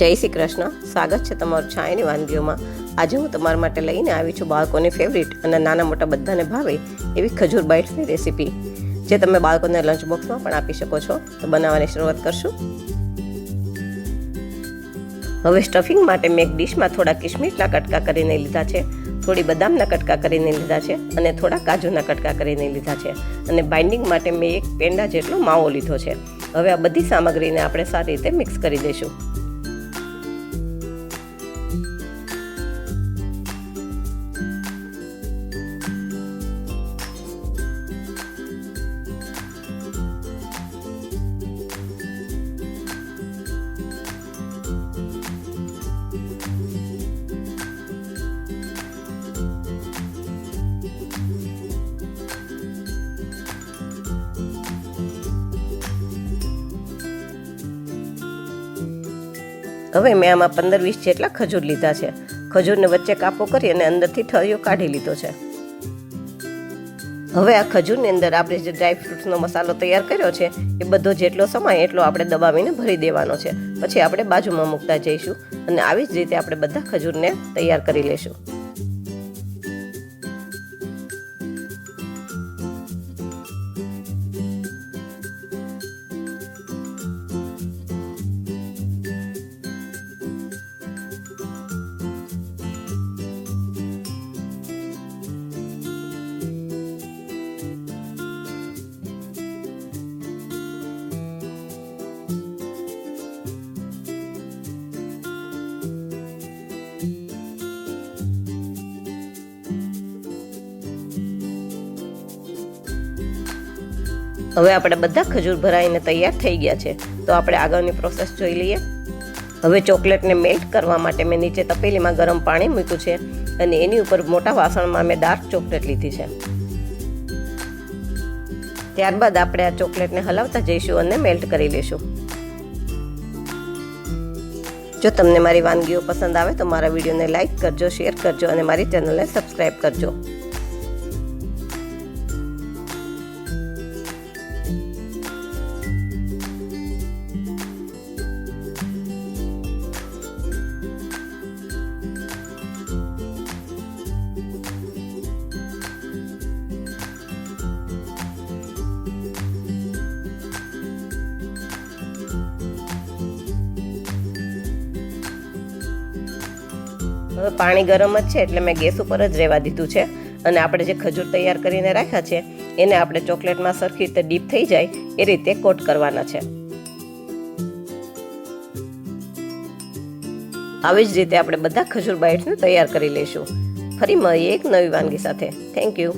જય શ્રી કૃષ્ણ. સ્વાગત છે તમારું છાયાની વાનગીઓમાં. આજે હું તમારા માટે લઈને આવી છું બાળકોની ફેવરિટ અને નાના મોટા બધાને ભાવે એવી ખજૂર બાઇટ્સની રેસીપી, જે તમે બાળકોને લંચ બોક્સમાં પણ આપી શકો છો. તો બનાવવાની શરૂઆત કરશું. હવે સ્ટફિંગ માટે મેં એક ડીશમાં થોડા કિશમિશના કટકા કરીને લીધા છે, થોડી બદામના કટકા કરીને લીધા છે અને થોડા કાજુના કટકા કરીને લીધા છે. અને બાઇન્ડિંગ માટે મેં એક પેંડા જેટલો માવો લીધો છે. હવે આ બધી સામગ્રીને આપણે સારી રીતે મિક્સ કરી દઈશું. હવે મેં આમાં 15-20 જેટલા ખજૂર લીધા છે. ખજૂરને વચ્ચે કાપો કરી અને અંદરથી ઠળિયો કાઢી લીધો છે. હવે આ ખજૂરની અંદર આપણે જે ડ્રાયફ્રૂટ્સનો મસાલો તૈયાર કર્યો છે એ બધો જેટલો સમાય એટલો આપણે દબાવીને ભરી દેવાનો છે. પછી આપણે બાજુમાં મૂકતા જઈશું અને આવી જ રીતે આપણે બધા ખજૂરને તૈયાર કરી લઈશું. હવે આપણે બધા ખજૂર ભરાઈને તૈયાર થઈ ગયા છે. તો આપણે આગળની પ્રોસેસ જોઈ લઈએ. હવે ચોકલેટને મેલ્ટ કરવા માટે મેં નીચે તપેલીમાં ગરમ પાણી મૂક્યું છે અને એની ઉપર મોટા વાસણમાં મેં ડાર્ક ચોકલેટ લીધી છે. ત્યારબાદ આપણે આ ચોકલેટને હલાવતા જઈશું અને મેલ્ટ કરી લઈશું. જો તમને મારી વાનગીઓ પસંદ આવે તો મારા વિડીયોને લાઈક કરજો, શેર કરજો અને મારી ચેનલને સબસ્ક્રાઈબ કરજો. હવે પાણી ગરમ જ છે એટલે મેં ગેસ ઉપર જ રહેવા દીધું છે અને આપણે જે ખજૂર તૈયાર કરીને રાખ્યા છે એને આપણે ચોકલેટમાં સરખી રીતે ડીપ થઈ જાય એ રીતે કોટ કરવાના છે. આવી જ રીતે આપણે બધા ખજૂર બાઇટ્સને તૈયાર કરી લઈશું. ફરી મળીએ એક નવી વાનગી સાથે. Thank you.